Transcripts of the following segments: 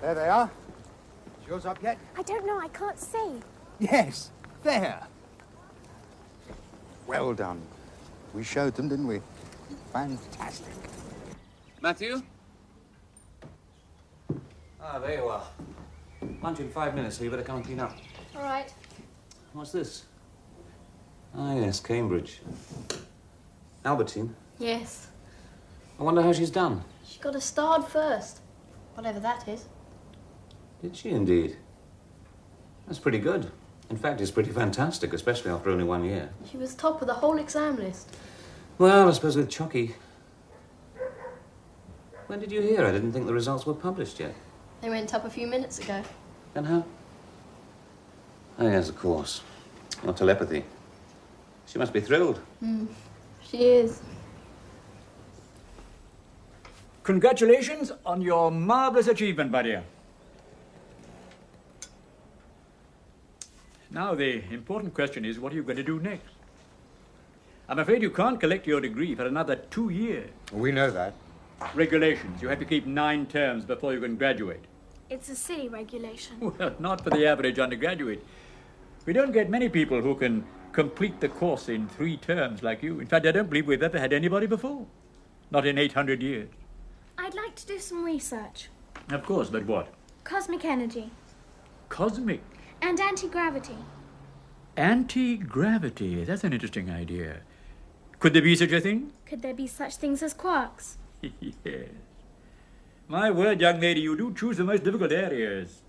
There they are. Is yours up yet? I don't know, I can't see. Yes, there. Well done. We showed them, didn't we? Fantastic. Matthew? Ah, there you are. Lunch in 5 minutes, so you better come and clean up. All right. What's this? Ah, yes, Cambridge. Albertine? Yes. I wonder how she's done. She got a starred first. Whatever that is. Did she indeed? That's pretty good. In fact, it's pretty fantastic, especially after only 1 year. She was top of the whole exam list. Well, I suppose with Chocky. When did you hear? I didn't think the results were published yet. They went up a few minutes ago. And how? Oh, yes, of course. Not telepathy. She must be thrilled. She is. Congratulations on your marvelous achievement, my dear. Now, the important question is, what are you going to do next? I'm afraid you can't collect your degree for another 2 years. We know that. Regulations. You have to keep 9 terms before you can graduate. It's a silly regulation. Well, not for the average undergraduate. We don't get many people who can complete the course in 3 terms like you. In fact, I don't believe we've ever had anybody before. Not in 800 years. I'd like to do some research. Of course, but what? Cosmic energy. Cosmic. And anti-gravity. Anti-gravity. That's an interesting idea. Could there be such a thing? Could there be such things as quarks? Yes. My word, young lady, you do choose the most difficult areas.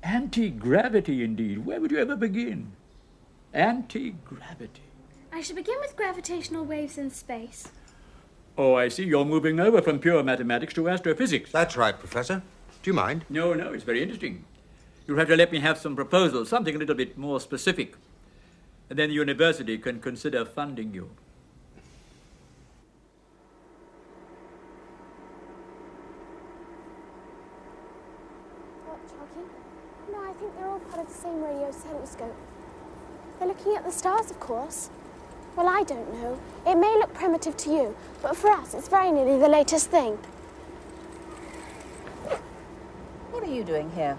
Anti-gravity, indeed. Where would you ever begin? Anti-gravity. I should begin with gravitational waves in space. Oh, I see you're moving over from pure mathematics to astrophysics. That's right, Professor. Do you mind? No, it's very interesting. You'll have to let me have some proposals, something a little bit more specific. And then the university can consider funding you. What, Chocky? No, I think they're all part of the same radio telescope. They're looking at the stars, of course. Well, I don't know. It may look primitive to you, but for us, it's very nearly the latest thing. What are you doing here?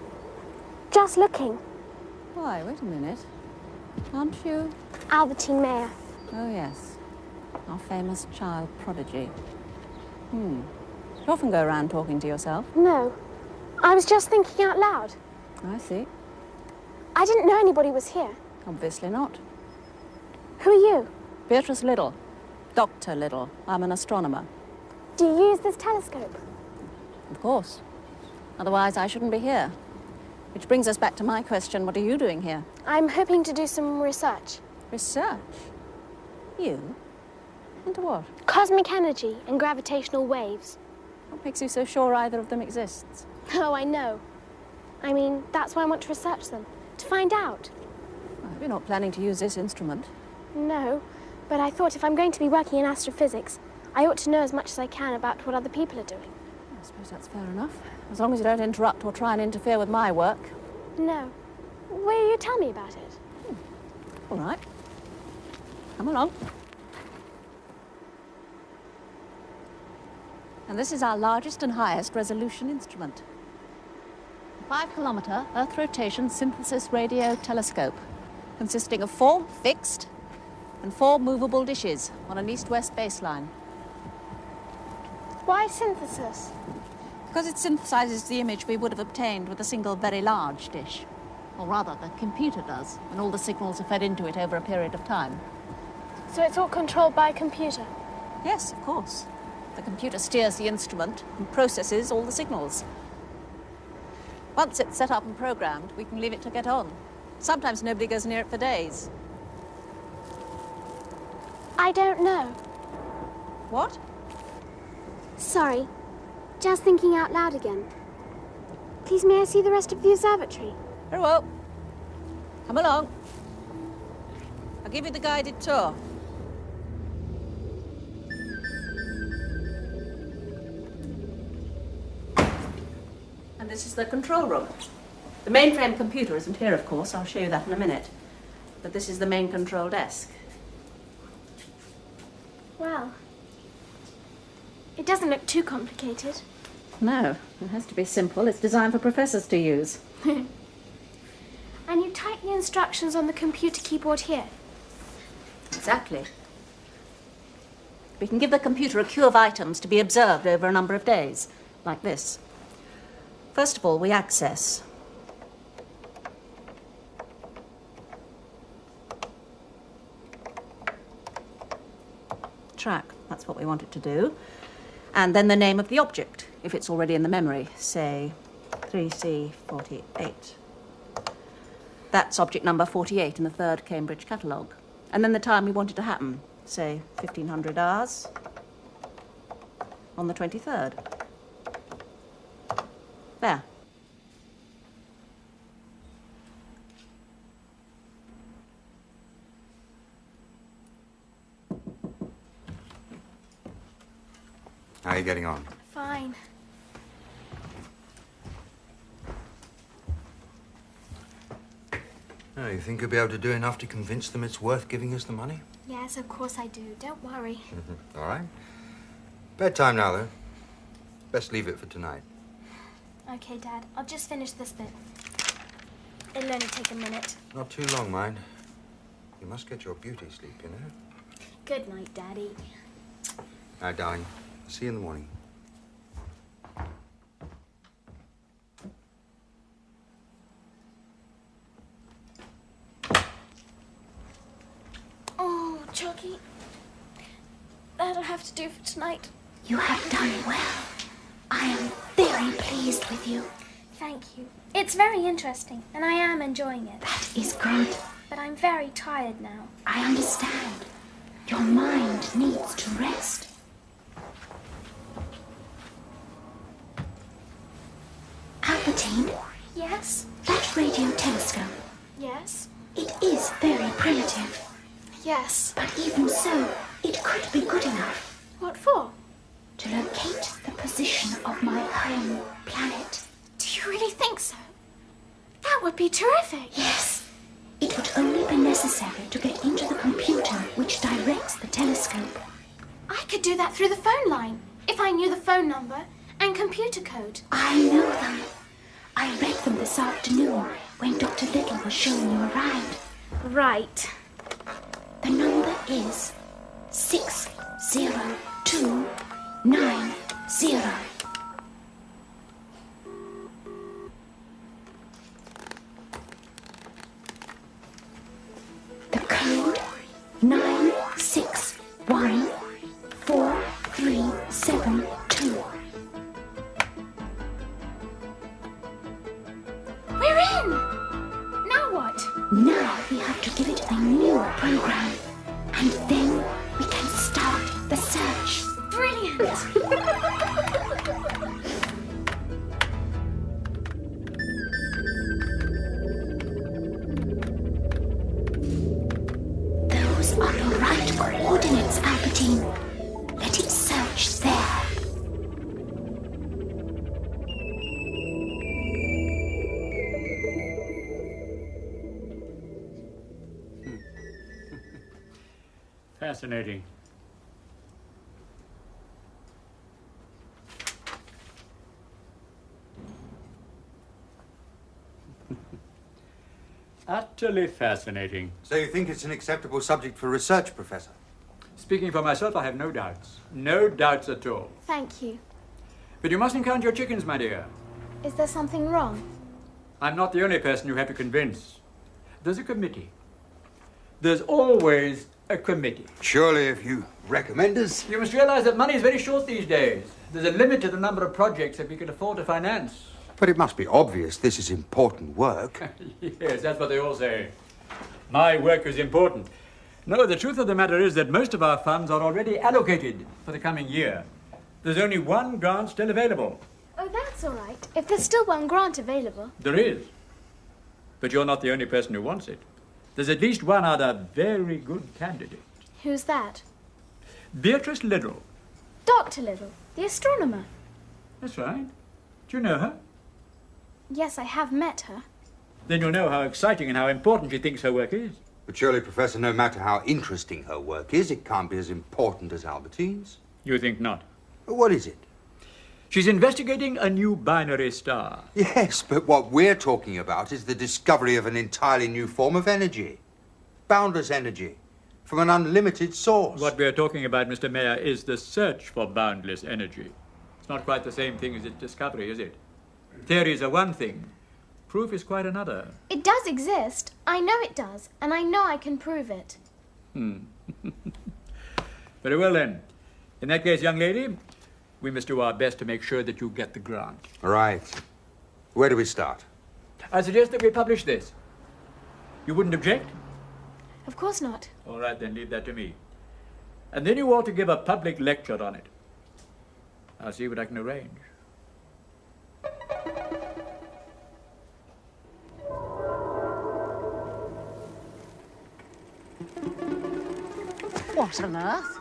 Just looking. Why, wait a minute. Aren't you? Albertine Mayer. Oh, yes. Our famous child prodigy. You often go around talking to yourself. No. I was just thinking out loud. I see. I didn't know anybody was here. Obviously not. Who are you? Beatrice Liddell. Dr. Liddell. I'm an astronomer. Do you use this telescope? Of course. Otherwise, I shouldn't be here. Which brings us back to my question, what are you doing here? I'm hoping to do some research. Research? You? Into what? Cosmic energy and gravitational waves. What makes you so sure either of them exists? Oh, I know. I mean, that's why I want to research them. To find out. I hope you're not planning to use this instrument. No, but I thought if I'm going to be working in astrophysics, I ought to know as much as I can about what other people are doing. I suppose that's fair enough. As long as you don't interrupt or try and interfere with my work. No. Will you tell me about it? All right. Come along. And this is our largest and highest resolution instrument. A 5-kilometre Earth rotation synthesis radio telescope, consisting of 4 fixed and 4 movable dishes on an east-west baseline. Why synthesis? Because it synthesizes the image we would have obtained with a single very large dish. Or rather, the computer does, when all the signals are fed into it over a period of time. So it's all controlled by a computer? Yes, of course. The computer steers the instrument and processes all the signals. Once it's set up and programmed, we can leave it to get on. Sometimes nobody goes near it for days. I don't know. What? Sorry. Just thinking out loud again. Please, may I see the rest of the observatory? Very well. Come along. I'll give you the guided tour. And this is the control room. The mainframe computer isn't here, of course. I'll show you that in a minute. But this is the main control desk. Well, it doesn't look too complicated. No, it has to be simple. It's designed for professors to use. And you type the instructions on the computer keyboard here? Exactly. We can give the computer a queue of items to be observed over a number of days, like this. First of all, we access. Track, that's what we want it to do. And then the name of the object, if it's already in the memory, say 3C48. That's object number 48 in the 3rd Cambridge catalogue. And then the time we want it to happen, say 1500 hours on the 23rd. There. How are you getting on? Fine. Oh, you think you'll be able to do enough to convince them it's worth giving us the money? Yes, of course I do. Don't worry. All right. Bedtime now, though. Best leave it for tonight. Okay, Dad. I'll just finish this bit. It'll only take a minute. Not too long, mind. You must get your beauty sleep, you know. Good night, Daddy. All right, darling. See you in the morning. Oh, Chocky. That'll have to do for tonight. You have done well. I am very pleased with you. Thank you. It's very interesting, and I am enjoying it. That is good. But I'm very tired now. I understand. Your mind needs to rest. Albertine, Yes? that radio telescope, Yes? it is very primitive. Yes. But even so, it could be good enough What for? to locate the position of my home planet. Do you really think so? That would be terrific. Yes, it would only be necessary to get into the computer which directs the telescope. I could do that through the phone line, if I knew the phone number and computer code. I know them. I read them this afternoon when Dr. Little was showing you around. Right. The number is 60290. 372. We're in! Now what? Now we have to give it a new program. And then we can start the search. Brilliant! Those are the right coordinates, Albertine. Let it search there. Fascinating. Utterly fascinating. So you think it's an acceptable subject for research, Professor? Speaking for myself, I have no doubts. No doubts at all. Thank you. But you mustn't count your chickens, my dear. Is there something wrong? I'm not the only person you have to convince. There's a committee. There's always a committee. Surely if you recommend us. You must realize that money is very short these days. There's a limit to the number of projects that we can afford to finance. But it must be obvious this is important work. Yes, that's what they all say. My work is important. No, the truth of the matter is that most of our funds are already allocated for the coming year. There's only one grant still available. Oh, that's all right. If there's still one grant available. There is. But you're not the only person who wants it. There's at least one other very good candidate. Who's that? Beatrice Liddell. Dr. Little, the astronomer. That's right. Do you know her? Yes, I have met her. Then you'll know how exciting and how important she thinks her work is. But surely, Professor, no matter how interesting her work is, it can't be as important as Albertine's. You think not? What is it? She's investigating a new binary star. Yes, but what we're talking about is the discovery of an entirely new form of energy. Boundless energy. From an unlimited source. What we're talking about, Mr. Mayor, is the search for boundless energy. It's not quite the same thing as its discovery, is it? Theories are one thing. Proof is quite another. It does exist. I know it does. And I know I can prove it. Very well, then. In that case, young lady, we must do our best to make sure that you get the grant. Right. Where do we start? I suggest that we publish this. You wouldn't object? Of course not. All right, then leave that to me. And then you ought to give a public lecture on it. I'll see what I can arrange. What on earth?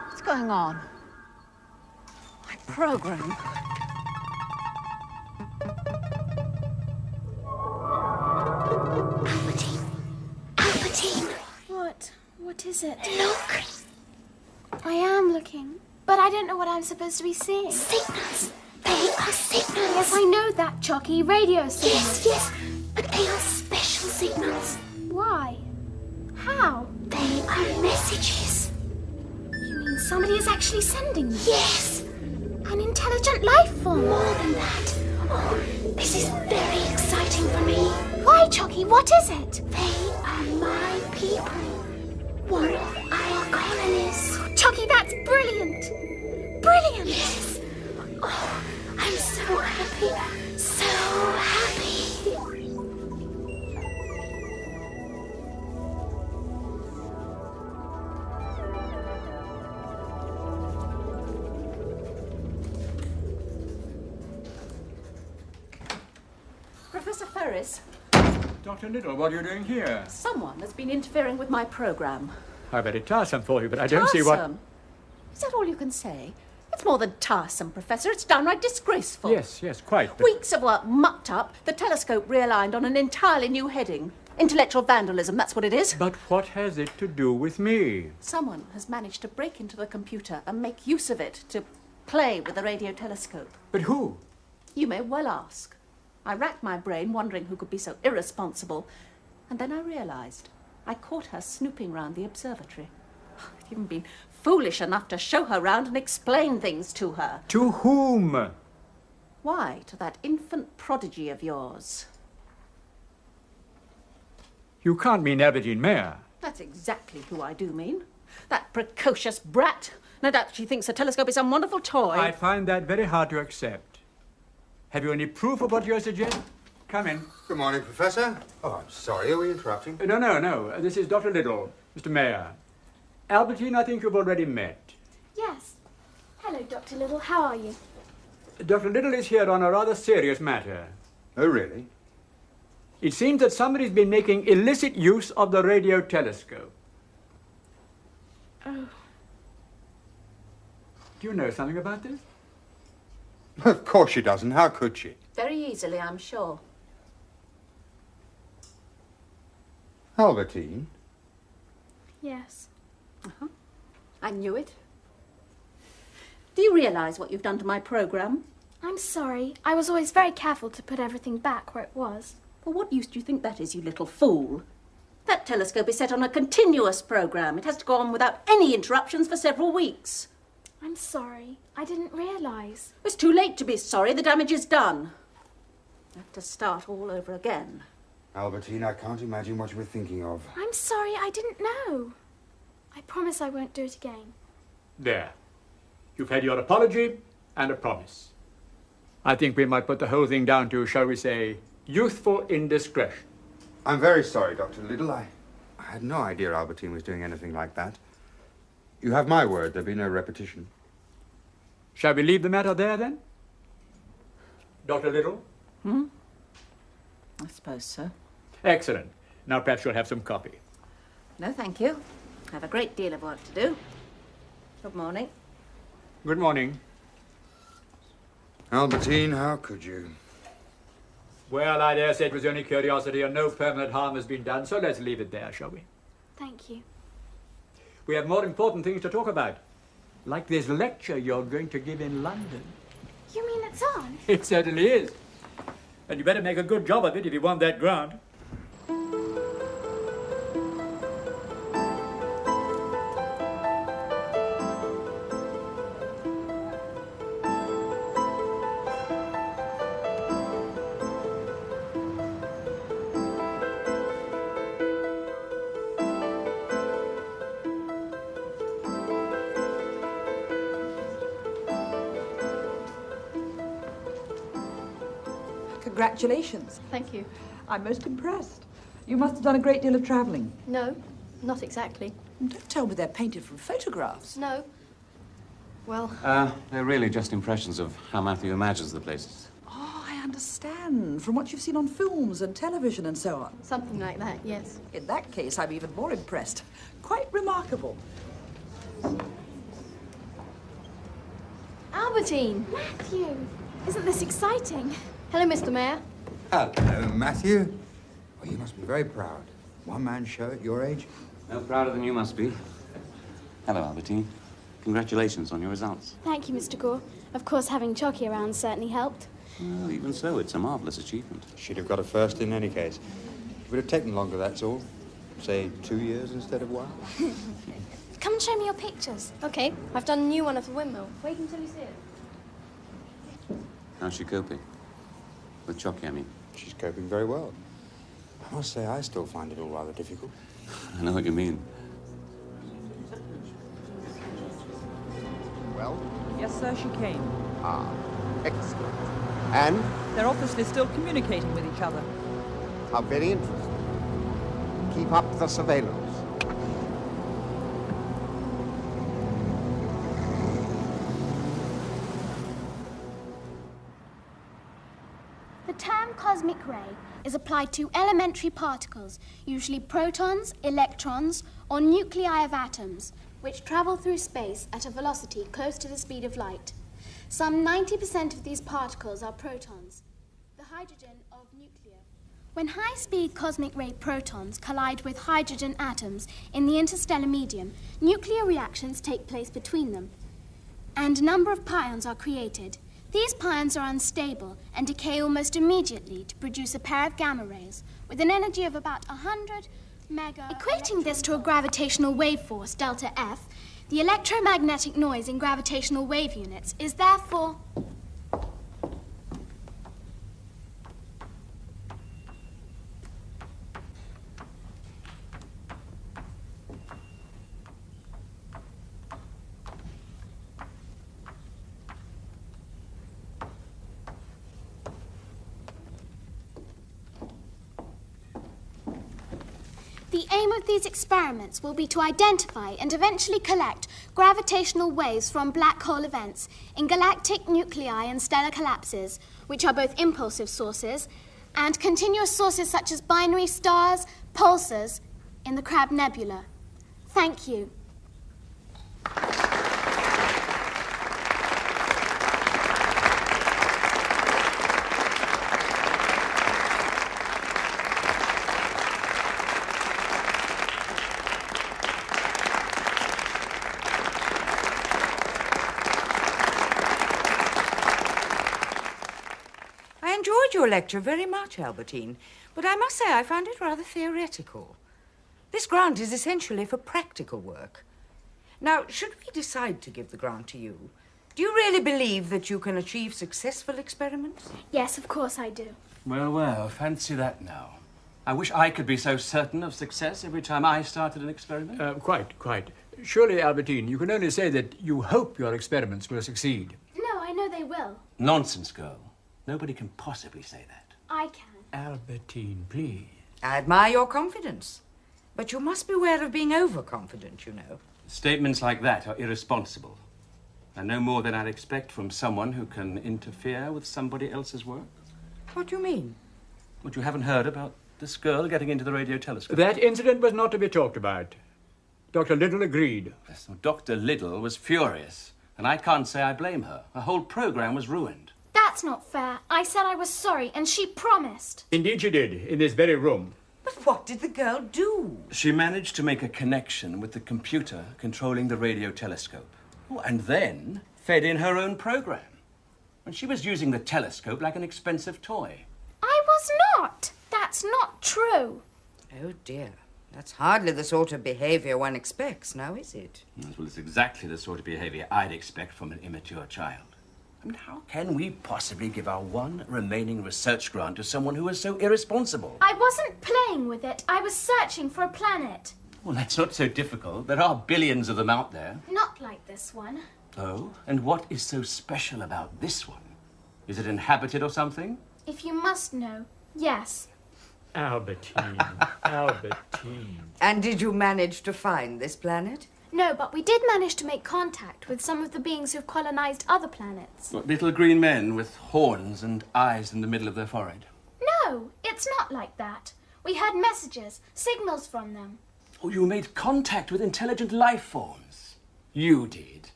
What's going on? My program. Albertine, What is it? look. I am looking. But I don't know what I'm supposed to be seeing. Signals. They are signals. Yes, I know that, Chocky. Radio signals. Yes, but they are special signals. Why? How? They are messages. You mean somebody is actually sending them? Yes, An intelligent life form. more than that. Oh, this is very exciting for me. Why, Chocky? What is it? They are my people. One of our colonies. Chocky, that's brilliant. Brilliant. Yes. Oh, I'm so happy. So happy. Professor Ferris, Dr. Liddell, what are you doing here? someone has been interfering with my program. How very tiresome for you, but I don't see what... Tiresome? Is that all you can say? It's more than tiresome, Professor. It's downright disgraceful. Yes, quite. But... Weeks of work mucked up, the telescope realigned on an entirely new heading. Intellectual vandalism, that's what it is. But what has it to do with me? Someone has managed to break into the computer and make use of it to play with the radio telescope. But who? You may well ask. I racked my brain wondering who could be so irresponsible, and then I realised I caught her snooping round the observatory. I'd even been foolish enough to show her round and explain things to her. To whom? Why, to that infant prodigy of yours. You can't mean Albertine Mayer. That's exactly who I do mean. That precocious brat. No doubt she thinks the telescope is some wonderful toy. I find that very hard to accept. Have you any proof of what you're suggesting? Come in. Good morning, Professor. Oh, I'm sorry. Are we interrupting? No. This is Dr. Little, Mr. Mayor. Albertine, I think you've already met. Yes. Hello, Dr. Little. How are you? Dr. Little is here on a rather serious matter. Oh, really? It seems that somebody's been making illicit use of the radio telescope. Oh. Do you know something about this? Of course she doesn't. How could she? Very easily, I'm sure. Albertine? Yes. I knew it. Do you realise what you've done to my programme? I'm sorry. I was always very careful to put everything back where it was. Well, what use do you think that is, you little fool? That telescope is set on a continuous programme. It has to go on without any interruptions for several weeks. I'm sorry. I didn't realise. It's too late to be sorry. The damage is done. I have to start all over again. Albertine, I can't imagine what you were thinking of. I'm sorry. I didn't know. I promise I won't do it again. There. You've had your apology and a promise. I think we might put the whole thing down to, shall we say, youthful indiscretion. I'm very sorry, Dr. Little. I had no idea Albertine was doing anything like that. You have my word, there'll be no repetition. Shall we leave the matter there, then? Dr. Little? I suppose so. Excellent. Now perhaps you'll have some coffee. No, thank you. I have a great deal of work to do. Good morning. Good morning. Albertine, how could you? Well, I dare say it was only curiosity and no permanent harm has been done, so let's leave it there, shall we? Thank you. We have more important things to talk about. Like this lecture you're going to give in London. You mean it's on? It certainly is. And you better make a good job of it if you want that grant. Congratulations. Thank you. I'm most impressed. You must have done a great deal of travelling. No, not exactly. Don't tell me they're painted from photographs. No. Well, They're really just impressions of how Matthew imagines the places. Oh, I understand. From what you've seen on films and television and so on. something like that, yes. In that case, I'm even more impressed. Quite remarkable. Albertine! Matthew, isn't this exciting? Hello, Mr. Mayor. Hello, Matthew. Well, you must be very proud. One-man show at your age? No prouder than you must be. Hello, Albertine. Congratulations on your results. Thank you, Mr. Gore. Of course, having Chocky around certainly helped. Well, even so, it's a marvellous achievement. She'd have got a first in any case. It would have taken longer, that's all. Say 2 years instead of 1. Come and show me your pictures. Okay, I've done a new one of the windmill. Wait until you see it. How's she coping? With Chocky, I mean. She's coping very well. I must say, I still find it all rather difficult. I know what you mean. Well? Yes, sir, she came. Ah, excellent. And? They're obviously still communicating with each other. How very interesting. Keep up the surveillance. The term cosmic ray is applied to elementary particles, usually protons, electrons, or nuclei of atoms, which travel through space at a velocity close to the speed of light. Some 90% of these particles are protons, the hydrogen of nuclear. When high-speed cosmic ray protons collide with hydrogen atoms in the interstellar medium, nuclear reactions take place between them, and a number of pions are created. These pions are unstable and decay almost immediately to produce a pair of gamma rays with an energy of about 100 mega. Equating this to a gravitational wave force, delta F, the electromagnetic noise in gravitational wave units is therefore... The aim of these experiments will be to identify and eventually collect gravitational waves from black hole events in galactic nuclei and stellar collapses, which are both impulsive sources and continuous sources such as binary stars, pulsars, in the Crab Nebula. Thank you. I enjoyed your lecture very much, Albertine, but I must say I found it rather theoretical. This grant is essentially for practical work. Now, should we decide to give the grant to you, do you really believe that you can achieve successful experiments? Yes, of course I do. Well, well, fancy that now. I wish I could be so certain of success every time I started an experiment. Quite. Surely, Albertine, you can only say that you hope your experiments will succeed. No, I know they will. Nonsense, girl. Nobody can possibly say that. I can. Albertine, please. I admire your confidence, but you must beware of being overconfident, you know. Statements like that are irresponsible, and no more than I'd expect from someone who can interfere with somebody else's work. What do you mean? What, you haven't heard about this girl getting into the radio telescope? That incident was not to be talked about. Dr. Liddell agreed. Yes, well, Dr. Liddell was furious, and I can't say I blame her. Her whole program was ruined. That's not fair. I said I was sorry, and she promised. Indeed she did, in this very room. But what did the girl do? She managed to make a connection with the computer controlling the radio telescope. Oh, and then fed in her own program. And she was using the telescope like an expensive toy. I was not. That's not true. Oh, dear. That's hardly the sort of behaviour one expects, now is it? Yes, well, it's exactly the sort of behaviour I'd expect from an immature child. I mean, how can we possibly give our one remaining research grant to someone who is so irresponsible? I wasn't playing with it. I was searching for a planet. Well, that's not so difficult. There are billions of them out there. Not like this one. Oh? And what is so special about this one? Is it inhabited or something? If you must know, yes. Albertine, Albertine. And did you manage to find this planet? No, but we did manage to make contact with some of the beings who've colonized other planets. What, little green men with horns and eyes in the middle of their forehead? No, it's not like that. We had messages, signals from them. Oh, you made contact with intelligent life forms. You did.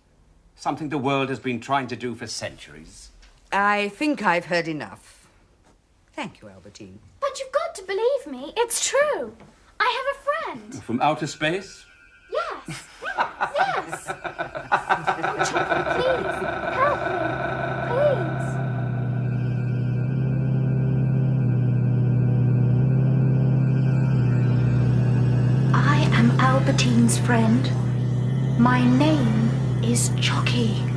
Something the world has been trying to do for centuries. I think I've heard enough. Thank you, Albertine. But you've got to believe me. It's true. I have a friend. From outer space? Yes. Yes. Oh, Chocky, please. Help me. Please. I am Albertine's friend. My name is Chocky.